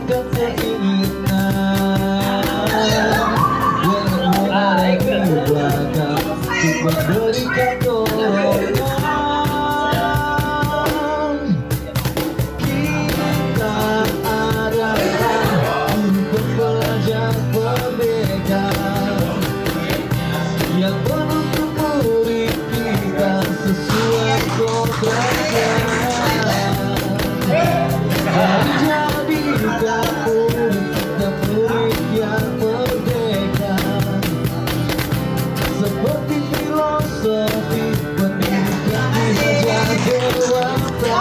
dapatkan keinginan yang ada di belakang untuk memberikan dorongan. Kita adalah untuk pelajar merdeka yang menuntut murid kita sesuai kontraknya. Mari jadikan murid kita murid yang merdeka, seperti filosofi pendidikan diajar dewasa.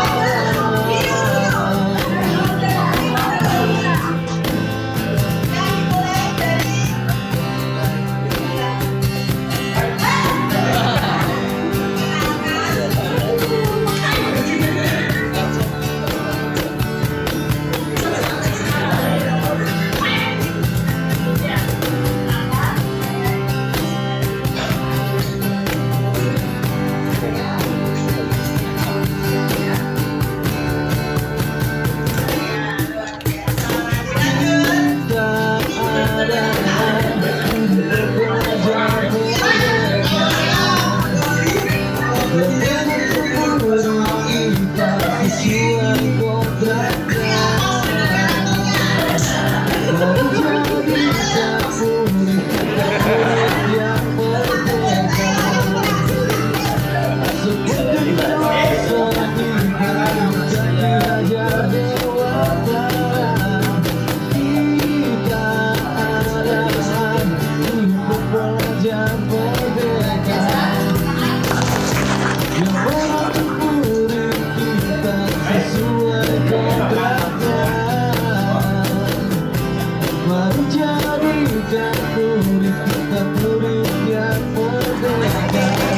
Mari jadikan murid kita murid yang merdeka,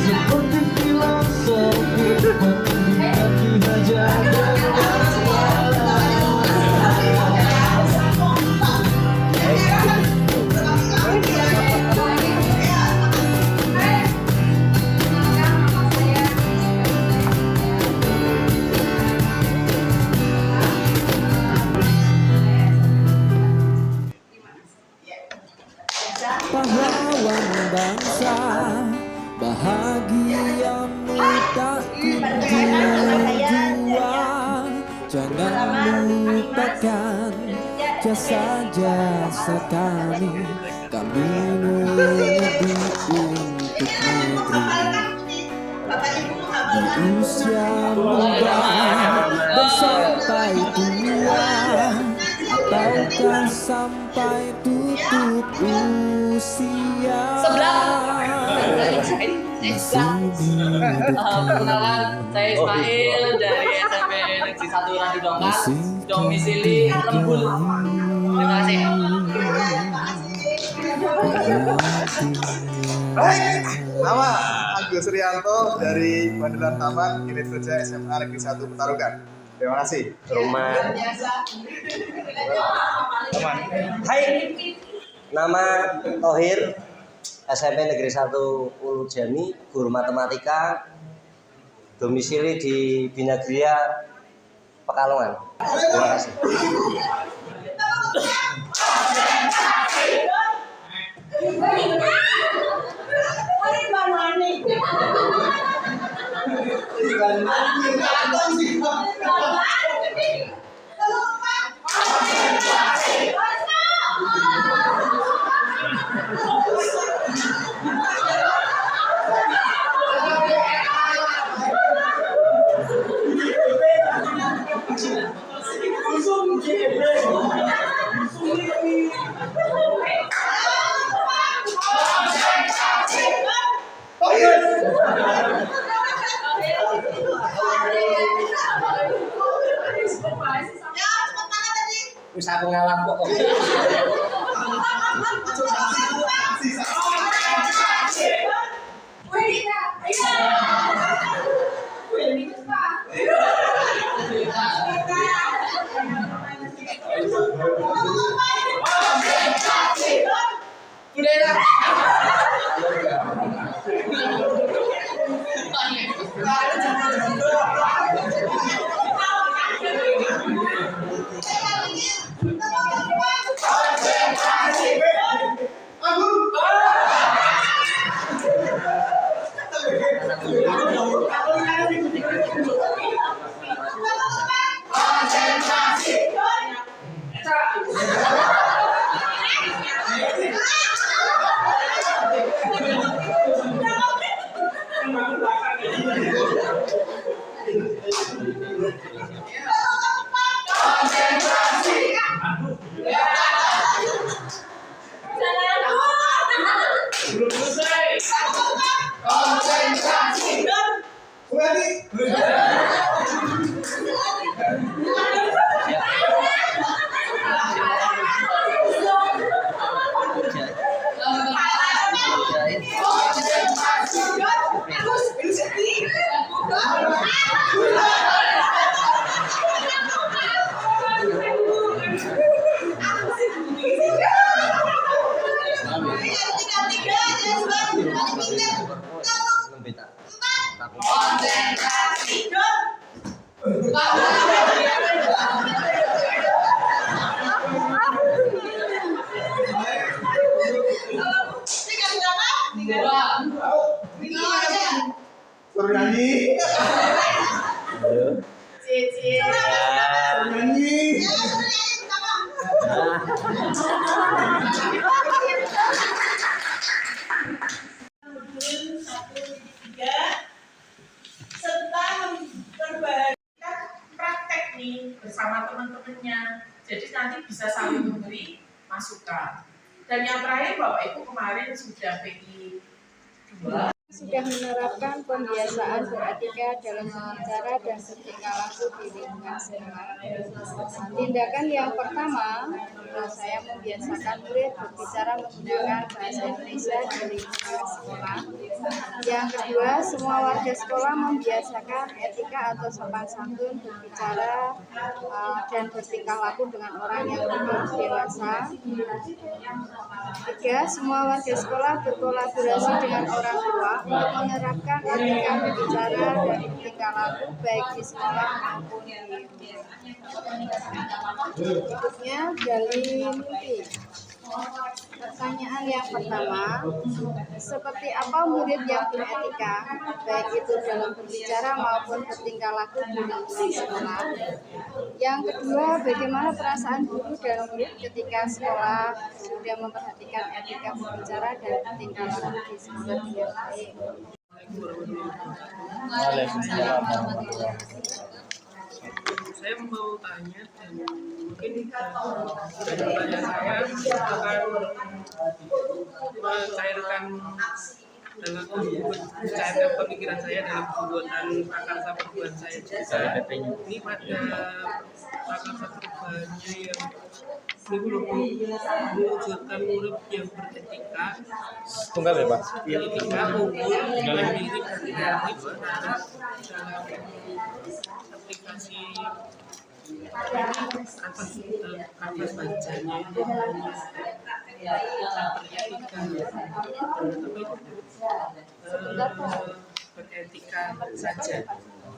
seperti filosofi pendidikan diajar dewasa. Pahlawan bangsa, bahagiamu tak kunjung. Jangan lupakan jasa-jasa kami mengabdi untuk negeri. Di usia muda dan sampai tua, ataukah sampai tutup usia. Perkenalan, saya Ismail dari SMP Negeri 1 Randu Dongkal, domisili Lembul. Terima kasih. Nama Agus Rianto dari Bandelan Taman, unit kerja SMA Negeri 1 Petarukan. Terima kasih. Rumah. Hai, nama Tohir, SMP Negeri 1 Ulu Jami, guru matematika, domisili di Bina Gria, Pekalongan. Terima kasih. Bisa pengalam kok. Belum selesai. Konsentrasi. Suruh nyanyi. Suruh nyanyi. serta memperbaiki praktek nih bersama teman-temannya. Jadi nanti bisa saling memberi masukan. Dan yang terakhir Bapak Ibu kemarin sudah PI 2 sudah menerapkan pembiasaan beretika dalam berbicara dan bertingkah laku di lingkungan sekolah. Tindakan yang pertama, saya membiasakan murid berbicara menggunakan bahasa Indonesia di lingkungan sekolah. Yang kedua, semua warga sekolah membiasakan etika atau sopan santun berbicara dan bertingkah laku dengan orang yang lebih dewasa. Tiga, semua warga sekolah berkolaborasi dengan orang tua untuk menerapkan etika berbicara dan bertingkah laku baik di sekolah maupun di rumah. Berikutnya, gali mimpi. Pertanyaan yang pertama, seperti apa murid yang beretika, baik itu dalam berbicara maupun bertingkah laku di lingkungan sekolah? Yang kedua, bagaimana perasaan guru dan murid ketika sekolah sudah memperhatikan etika berbicara dan bertingkah laku di sekolah dengan baik? Saya mau tanya dan mungkin pertanyaan saya akan mencairkan pemikiran saya dalam pembuatan prakarsa perubahan saya juga. Ini pada prakarsa perubahannya yang mewujudkan murid yang beretika, Tunggal ya Pak? etika unggul, mandiri dan kreatif dalam aplikasi kanvas bacanya itu beretika saja.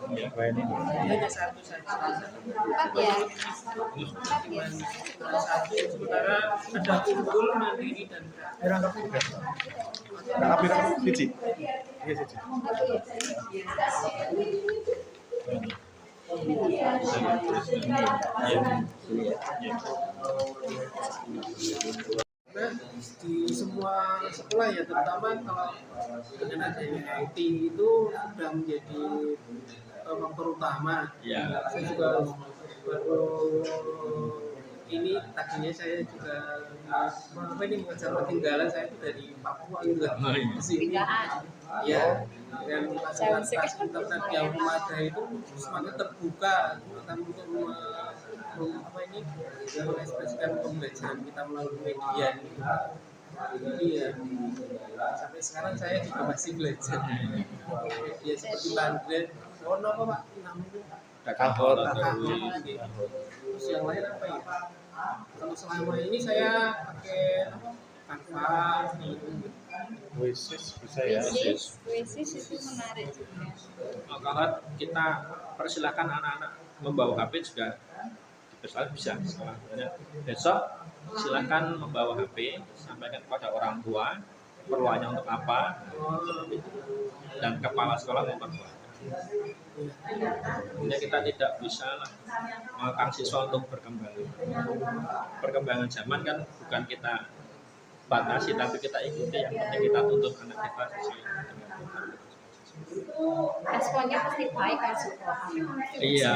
Hanya satu saja. Satu, sementara ada unggul, mandiri dan kreatif. Nah, di semua sekolah ya, terutama kalau dengan adanya IT itu sudah menjadi faktor utama. Saya juga baru ini tadinya saya juga mengejar ketinggalan saya itu dari Papua juga ke sini. Ya, dengan fasilitas internet yang memadai itu semakin terbuka untuk mengekspresikan pembelajaran kita melalui media ini. Jadi ya, sampai sekarang saya juga masih belajar media seperti Bandret. Oh, apa Pak? Namanya Kakakot. Terus yang lain apa ya? Kalau selama ini saya pakai Canva, Wisis bisa ya. Wisis itu menarik juga. Kalau kita persilakan anak-anak membawa HP juga besar bisa sekolah. Besok silakan membawa HP, sampaikan kepada orang tua perluannya untuk apa, dan kepala sekolah memperkuat. Jadi kita tidak bisa mengangkat siswa untuk berkembang. Perkembangan zaman kan bukan kita batasi, tapi kita ikuti. Yang penting kita tuntut anak kita sesuai dengan Responnya pasti baik kan sekolah. iya.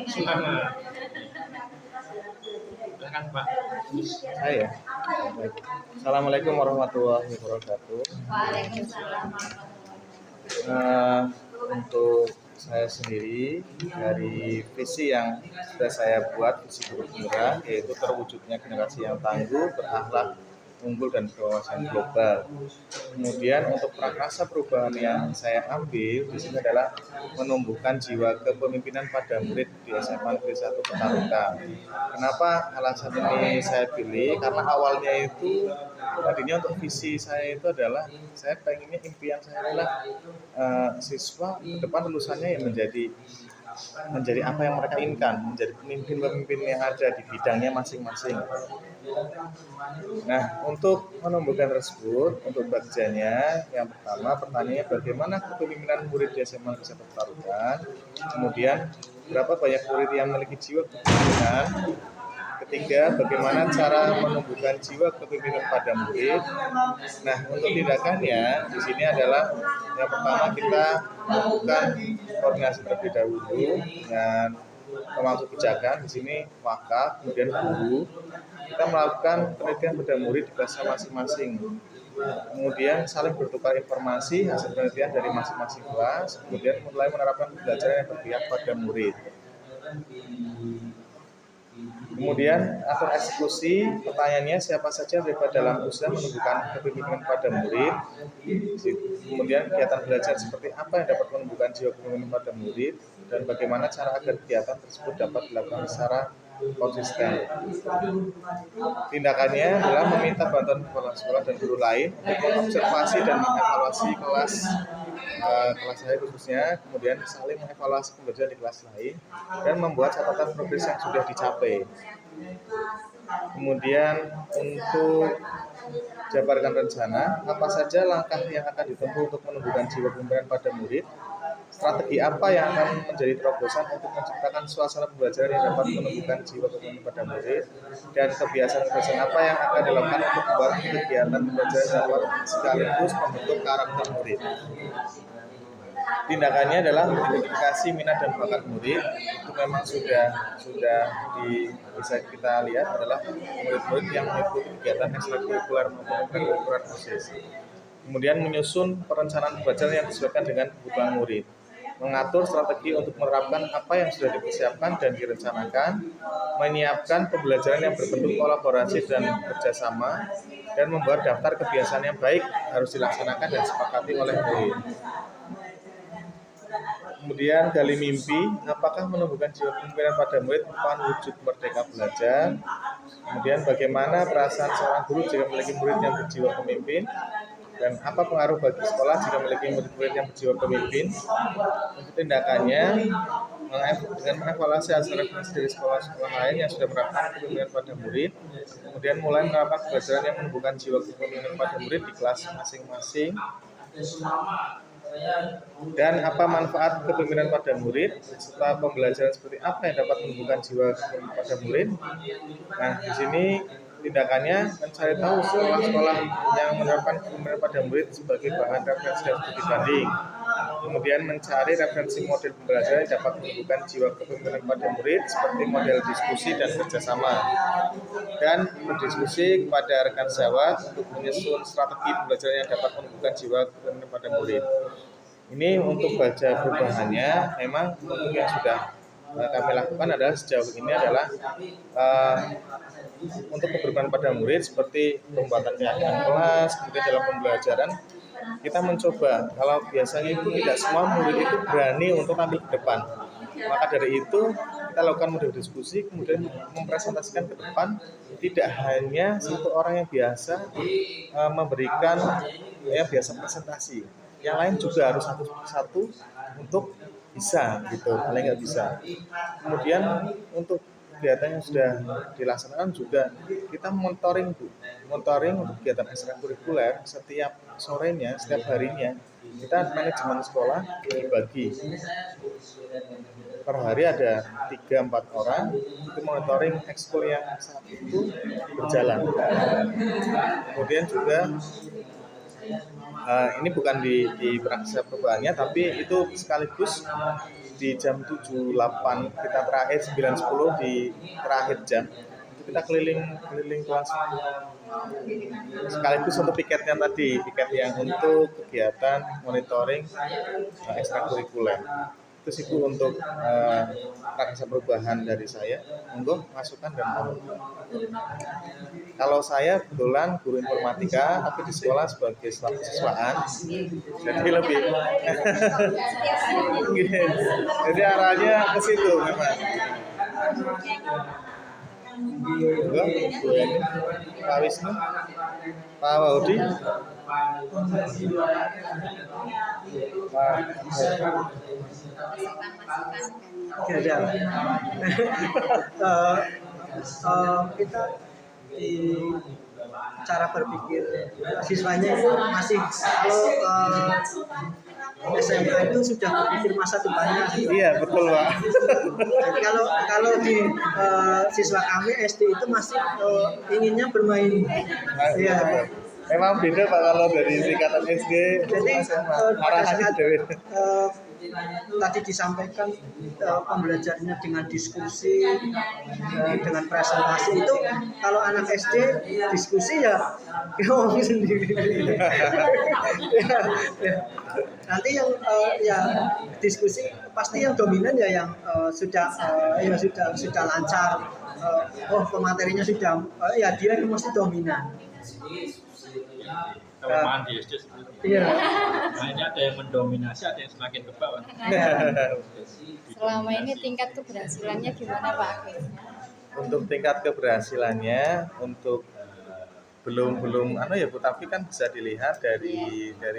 Semangat. Silakan Pak. Saya. Baik. Assalamualaikum warahmatullahi wabarakatuh. Waalaikumsalam. Untuk saya sendiri dari visi yang sudah saya buat, visi Guru Penggerak, yaitu terwujudnya generasi yang tangguh, berakhlak, unggul dan berwawasan global. Kemudian untuk prakarsa perubahan yang saya ambil di sini adalah menumbuhkan jiwa kepemimpinan pada murid di SMA Negeri 1 Petarukan. Kenapa alasan ini saya pilih? Karena awalnya itu tadinya untuk visi saya itu adalah saya pengennya, impian saya adalah siswa ke depan lulusannya yang menjadi apa yang mereka inginkan, menjadi pemimpin-pemimpin yang ada di bidangnya masing-masing. Nah, untuk menumbuhkan tersebut, untuk bagiannya yang pertama, pertanyaannya bagaimana kepemimpinan murid di SMA Negeri 1 Petarukan, kemudian berapa banyak murid yang memiliki jiwa kepemimpinan, ketiga, bagaimana cara menumbuhkan jiwa kepemimpinan pada murid. Nah, untuk tindakannya di sini adalah yang pertama kita melakukan koordinasi terlebih dahulu dengan pemangku kebijakan, di sini wakaf, kemudian guru. Kita melakukan penelitian pada murid di kelasnya masing-masing. Kemudian saling bertukar informasi hasil penelitian dari masing-masing kelas, kemudian mulai menerapkan pembelajaran yang berpihak pada murid. Kemudian atur eksekusi, pertanyaannya siapa saja yang terlibat dalam usaha menumbuhkan kepemimpinan pada murid. Kemudian kegiatan belajar seperti apa yang dapat menumbuhkan jiwa kepemimpinan pada murid, dan bagaimana cara agar kegiatan tersebut dapat dilakukan secara konsisten. Tindakannya adalah meminta bantuan kepala sekolah dan guru lain untuk mengobservasi dan mengevaluasi kelas saya khususnya, kemudian saling mengevaluasi pembelajaran di kelas lain dan membuat catatan progres yang sudah dicapai. Kemudian untuk jabarkan rencana, apa saja langkah yang akan ditempuh untuk menumbuhkan jiwa kepemimpinan pada murid, strategi apa yang akan menjadi terobosan untuk menciptakan suasana pembelajaran yang dapat menumbuhkan jiwa kepemimpinan pada murid, dan kebiasaan-kebiasaan apa yang akan dilakukan untuk membuat kegiatan pembelajaran dapat sekaligus membentuk karakter murid. Tindakannya adalah mengidentifikasi minat dan bakat murid. Itu memang sudah bisa kita lihat adalah murid-murid yang mengikuti kegiatan ekstrakurikuler maupun kurikuler OSIS. Kemudian menyusun perencanaan pembelajaran yang disesuaikan dengan kebutuhan murid, mengatur strategi untuk menerapkan apa yang sudah dipersiapkan dan direncanakan, menyiapkan pembelajaran yang berbentuk kolaborasi dan kerjasama, dan membuat daftar kebiasaan yang baik harus dilaksanakan dan disepakati oleh murid. Kemudian gali mimpi, apakah menumbuhkan jiwa kepemimpinan pada murid merupakan wujud merdeka belajar. Kemudian bagaimana perasaan seorang guru jika memiliki murid yang berjiwa pemimpin, dan apa pengaruh bagi sekolah jika memiliki murid-murid yang berjiwa pemimpin. Untuk tindakannya, dengan mengevaluasi hasil referensi dari sekolah-sekolah lain yang sudah menerapkan kepemimpinan pada murid, kemudian mulai menerapkan pembelajaran yang menumbuhkan jiwa kepemimpinan pada murid di kelas masing-masing. Dan apa manfaat kepemimpinan pada murid setelah pembelajaran seperti apa yang dapat menumbuhkan jiwa kepemimpinan pada murid. Nah, di sini tindakannya mencari tahu sekolah-sekolah yang menerapkan kepemimpinan pada murid sebagai bahan referensi dan studi banding. Kemudian mencari referensi model pembelajaran yang dapat menumbuhkan jiwa kepemimpinan pada murid seperti model diskusi dan kerjasama. Dan berdiskusi kepada rekan sejawat untuk menyusun strategi pembelajaran yang dapat menumbuhkan jiwa kepemimpinan pada murid. Ini untuk baca perubahannya, memang untuk yang sudah kami lakukan adalah sejauh ini adalah untuk kepemimpinan pada murid seperti pembuatan keyakinan kelas, kemudian dalam pembelajaran kita mencoba, kalau biasanya itu tidak semua murid itu berani untuk tampil ke depan. Maka dari itu kita lakukan model diskusi, kemudian mempresentasikan ke depan, tidak hanya satu orang yang biasa memberikan biasa presentasi, yang lain juga harus satu persatu untuk bisa gitu, paling nggak bisa. Kemudian untuk kegiatan yang sudah dilaksanakan juga kita monitoring untuk kegiatan ekstrakurikuler setiap sorenya, setiap harinya. Kita manajemen sekolah dibagi per hari ada 3-4 orang itu monitoring ekskul yang saat itu berjalan. Kemudian juga ini bukan di praktisi perubahannya, tapi itu sekaligus di jam 7.08 kita terakhir 9.10 di terakhir jam itu kita keliling kelas sekaligus untuk piketnya tadi, piket yang untuk kegiatan monitoring ekstrakurikuler. Itu sih Bu untuk rangka perubahan dari saya. Monggo masukan dan komen. Kalau saya kebetulan guru informatika tapi di sekolah sebagai staf kesiswaan, jadi lebih jadi arahnya ke situ memang. Monggo, Bu Eni, Pak Wisnu, Pak Waudi, Pak kita di cara berpikir siswanya itu masih kalau SMA itu sudah berpikir masa depannya. Iya betul Pak. Jadi kalau di siswa kami SD itu masih inginnya bermain. Iya. Memang beda Pak kalau dari tingkatan SD. Jadi arahannya beda. Tadi disampaikan pembelajarannya dengan diskusi, dengan presentasi itu kalau anak SD diskusi ya ngomong sendiri. Nanti yang diskusi pasti yang dominan ya yang sudah lancar. Pematerinya sudah ya dia yang mesti dominan. Kelemahan di SD seperti itu. Iya. Makanya ada yang mendominasi, ada yang semakin ke bawah. Selama ini tingkat keberhasilannya gimana Pak Akif? Untuk tingkat keberhasilannya untuk belum ya Bu, tapi kan bisa dilihat dari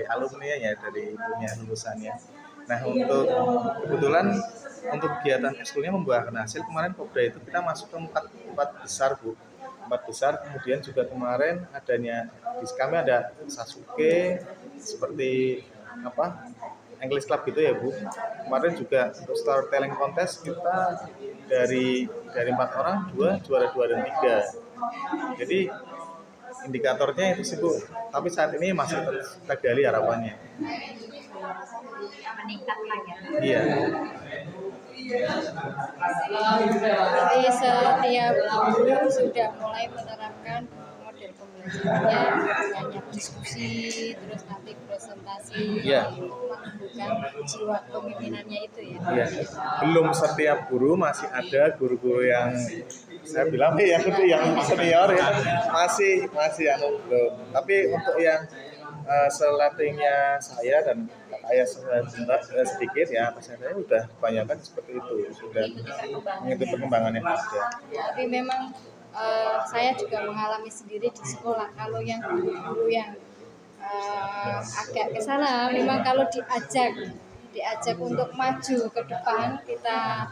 alumni ya, dari punya lulusannya. Nah untuk kebetulan untuk kegiatan ekskulnya membuahkan hasil kemarin Popda itu kita masuk ke empat besar Bu. 4 besar, kemudian juga kemarin adanya di kami ada Sasuke seperti English Club gitu ya Bu. Kemarin juga untuk storytelling contest kita dari 4 orang 2 juara 2 dan 3. Jadi indikatornya itu sih Bu. Tapi saat ini masih kita gali harapannya. Meningkat lagi. Iya. Jadi setiap guru sudah mulai menerapkan model pembelajarannya banyak diskusi, terus nanti presentasi, menumbuhkan jiwa kepemimpinannya itu ya. Iya. Belum setiap guru, masih ada guru-guru yang saya bilang yang senior ya masih belum. Tapi untuk yang selatihnya saya dan saya sedikit ya, saya udah kebanyakan seperti itu, sudah mengikuti perkembangan yang ada. Tapi memang saya juga mengalami sendiri di sekolah, kalau yang guru-guru yang agak ke sana, memang kalau diajak untuk maju ke depan, kita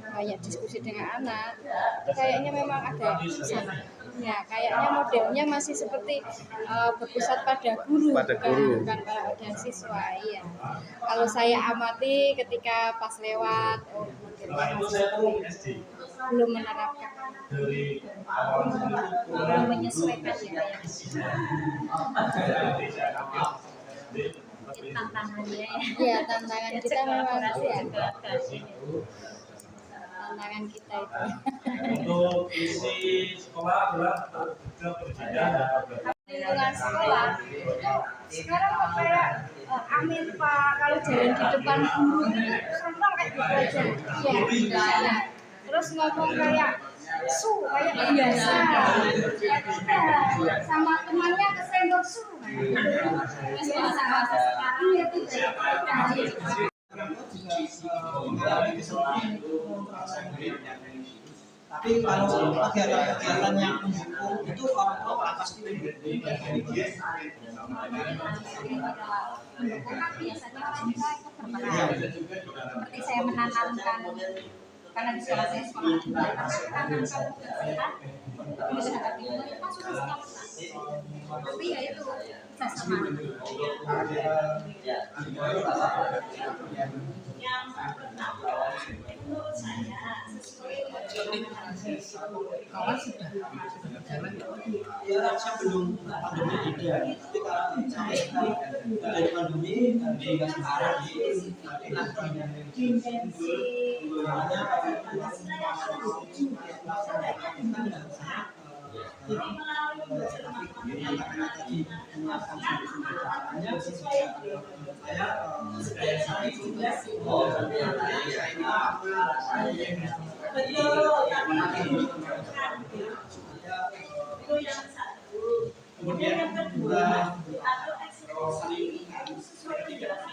banyak diskusi dengan anak, kayaknya memang ada di sana. Ya, kayaknya modelnya masih seperti berpusat pada guru, bukan pada siswa. Iya. Kalau saya amati ketika pas lewat, modelnya masih seperti belum menerapkan, belum menyesuaikan ya. Tantangannya ya. Iya, tantangan kita memang ya. Tantangan kita itu. Untuk isi sekolah adalah Lingkungan sekolah sekarang kok kayak amin Pak, kalau jalan di depan guru itu contoh kayak gitu aja. Iya. Terus ngomong kayak kayak biasa. Sama temannya kesenggol sama sekarang ya tidak. Tapi kalau kegiatan yang mendukung itu orang tua pasti Mendukung kan biasanya orang tua itu berperan. Seperti saya menanamkan, karena di sekolah saya sekolah menanamkan kegiatan bisa dapat ilmu itu kan susah sekali. Tapi ya itu bisa sama. yang pertama menurut saya sesuai Ya, saya belum pandemi tidak. Tapi kalau dari pandemi di sekarang itu yang satu. Kemudian yang kedua atau eksekusi itu sesuai dengan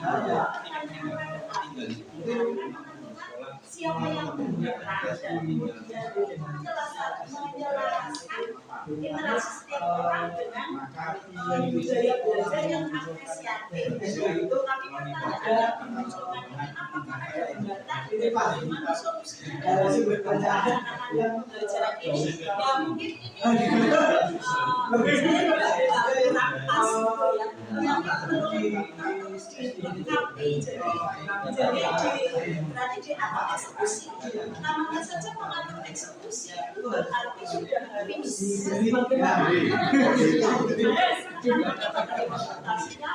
siapa yang menggunakan dan kemudian menjelaskan interaksi setiap orang dengan budaya belajar yang apresiatif. Tapi pertanyaannya kemunculannya apakah ada hambatan bagaimana solusinya dari pelaksanaan pembelajaran ini? Ya mungkin ini kurang pas gitu ya. Dilengkapi jadi berarti di atas eksekusi. Namanya saja mengatur eksekusi itu berarti sudah harus bagaimana implementasinya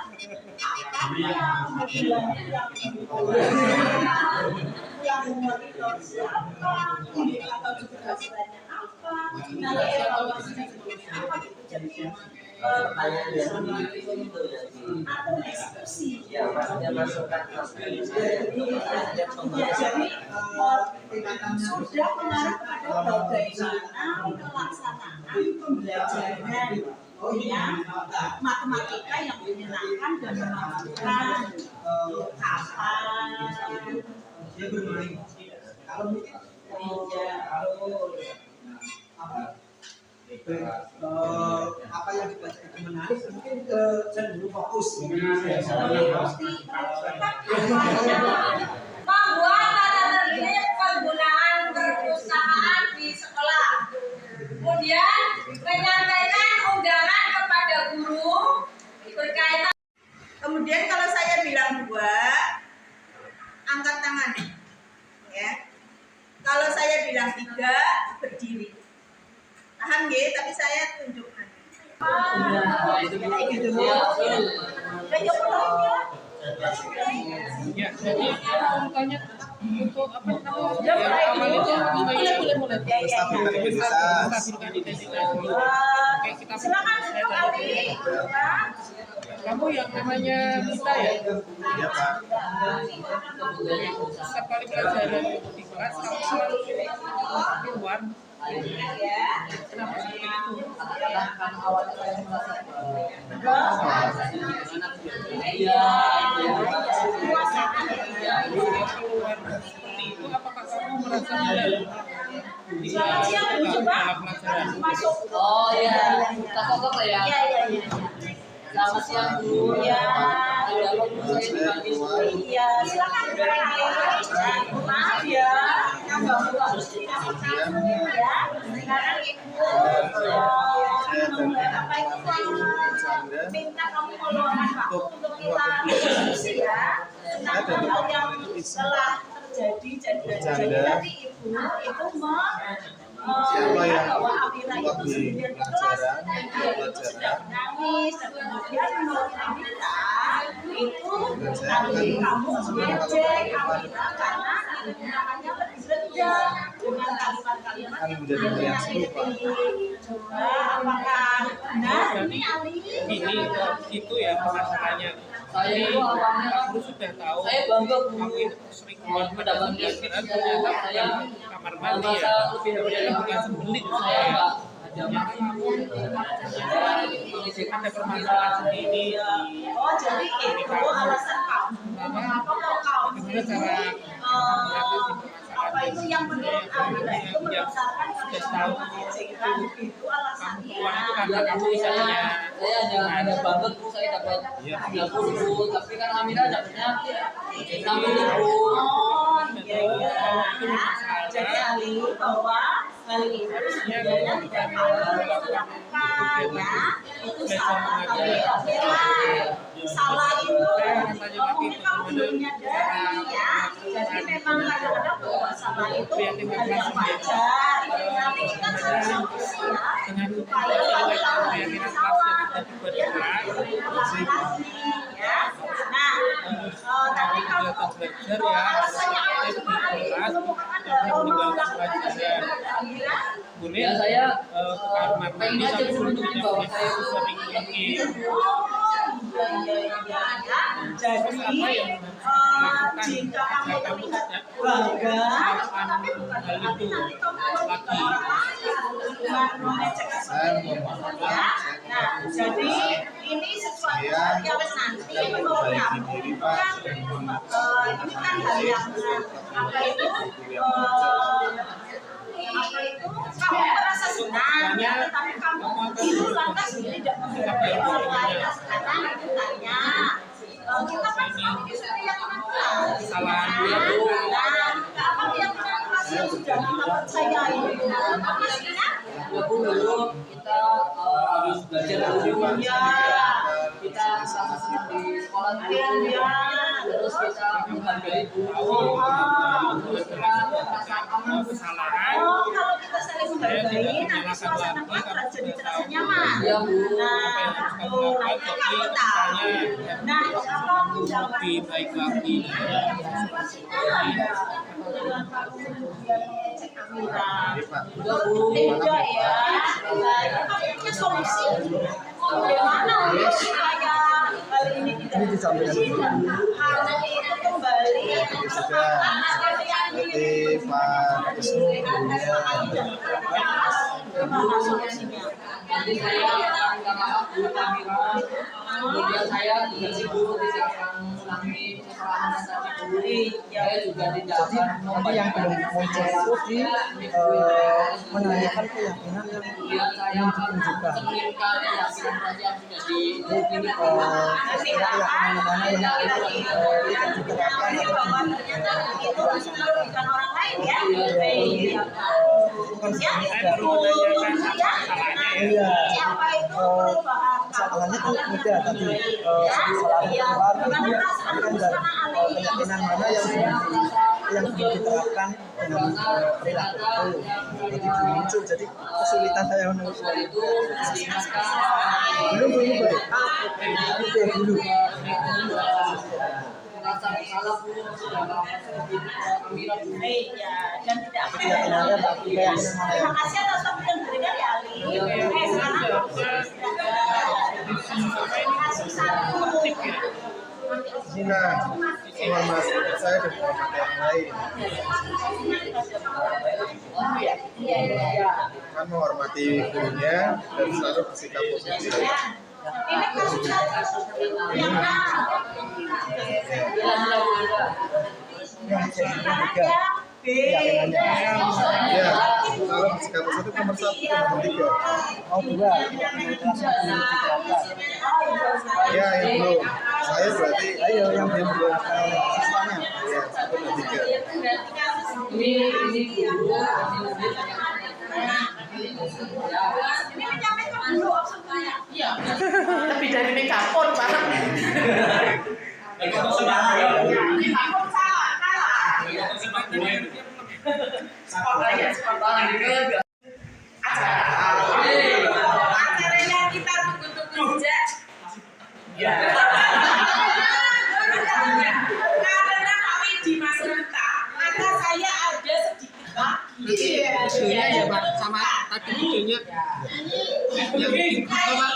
yang memonitor siapa, indikator keberhasilannya apa, nanti evaluasinya seperti apa gitu. Jadi atau eksekusi Ya, maksudnya masukkan jadi sudah mengarah kepada bagaimana pelaksanaan pembelajaran yang matematika yang menyenangkan dan menyenangkan kapan dia bermain. Kalau mungkin apa yang dibaca itu menarik, mungkin cenderung fokus. Membuat tata tertib penggunaan perpustakaan di sekolah. Kemudian menyampaikan undangan kepada guru berkaitan. Kemudian kalau saya bilang 2, angkat tangan, ya. Kalau saya bilang 3, berdiri. Paham nggih? Tapi saya tunjukkan. Ya, jadi tanya untuk apa namanya? Mulai. Oke, kita silakan untuk Ali. kamu yang namanya kita ya? Iya Pak. Setiap kali pelajaran di kelas kamu selalu keluar. Kenapa seperti itu? Karena awalnya saya merasa Keluar seperti itu, apakah kamu merasa tidak Selamat siang, mencoba masuk. Oh iya, kita kok ya. Iya. Selamat siang Bu. Ya. Saya Iya, silakan maaf ya. Ya, sekarang Ibu apa itu minta kamu meluangkan waktu untuk kita diskusi ya tentang hal yang telah terjadi. Jadi tadi Ibu itu bahwa Amira itu sendirian di kelas dan dia itu sedang menangis dan kemudian menurut Amira itu nanti kamu mengejek Amira karena namanya lebih rendah dengan kalimat-kalimat yang coba apakah benar ini Ali? ini itu ya masalahnya. Saya itu awalnya Kamu sudah tahu. saya bangga Bu. Kamu itu sering keluar Mendapatkan ternyata saya kamar mandi ya. merasa lebih Ternyata bukan sembelit saya enggak Ternyata kamu ada permasalahan sendiri. Oh jadi itu alasan kamu mengapa kau Bagaimana cara apa itu yang menurut Amira itu berdasarkan kamu mengejekkan itu alasannya. karena kamu misalnya saya ada banget Bu, saya dapat 30 Bu, tapi kan Amira dapatnya 60 Bu. Oh iya. Jadi Ali bahwa hal ini sebenarnya tidak harus dilakukan ya. Itu salah Amira. Salah itu mungkin kamu belum menyadari ya. Jadi memang kadang-kadang bahwa sama itu hal yang wajar. Nanti kita harus siap supaya kalau kita pesawat dia ya. Nah, tapi kalau pertanyaannya cuma hari ini belum Ya saya pengen aja dulu dengan bahwa saya sering ini. Jadi jika kamu terlihat bangga, tapi bukan berarti nanti kamu merugikan orang lain, mengecek sesuatu ya. Nah, jadi ini sesuatu yang nanti menurut kamu kan ini kan hal yang apa itu kamu merasa senang ya, tetapi kamu itu lantas tidak menghargai orang lain. Sekarang aku tanya, kita kan seperti yang Salah apa keyakinan keras yang sudah kita percayai apa sih ya? Dulu kita harus belajar dulu Ya, kita sama-sama di sekolah dulu ya. Terus kita menghargai guru Kalau kita saling menghargai, nanti suasana kelas jadi terasa nyaman. Nah, nanti kamu tahu. Nah, apa lebih baik lagi. Enggak ya. Kamu punya solusi. Bagaimana supaya hal ini tidak terjadi? Hal itu kembali seperti Pak Wisnu gurunya. Gimana solusinya? Jadi saya minta maaf dulu kemudian saya juga guru tidak akan mengulangi kesalahan tadi dulu. Saya juga tidak akan Nanti yang belum muncul itu di menanyakan keyakinan yang saya akan ditunjukkan. menginginkan keyakinan saya yang sudah di Keyakinan mana yang diterapkan Ini bahwa ternyata itu harus merugikan orang lain ya. Ya, dulu ya. Iya. Siapa itu perubahan Kesalahannya kan mudah tadi kesalahan keluar itu kan dari keyakinan mana yang belum diterapkan dengan perilaku itu. Jadi belum muncul, jadi kesulitan saya menulis itu belum baik. Oke dulu. merasa bersalah dulu sudah lama kami Iya, dan tidak akan Keyakinannya tak keyakinan mana Terima yang kasih atas waktu yang diberikan ya Ali. Sekarang kasih satu. Zina, Muhammad, saya dan Muhammad yang lain kan menghormati gurunya dan selalu bersikap positif. Ini kasus satu yang B. Ya, selalu bersikap positif nomor 1 dan nomor 3. Oh dua, kelas yang belum diterapkan. Ya, yang belum. Saya berarti Ayo yang belum siswanya. ya 1 dan 3. ini guru Ini menyampaikan dulu maksudnya. Iya. Lebih dari megapon, Pak. Megapon salah, kalah. Acaranya kita tunggu-tunggu saja. Karena kami di masa kita, maka saya ada sedikit lagi. Videonya ya Pak, sama tadi videonya yang bikin apa?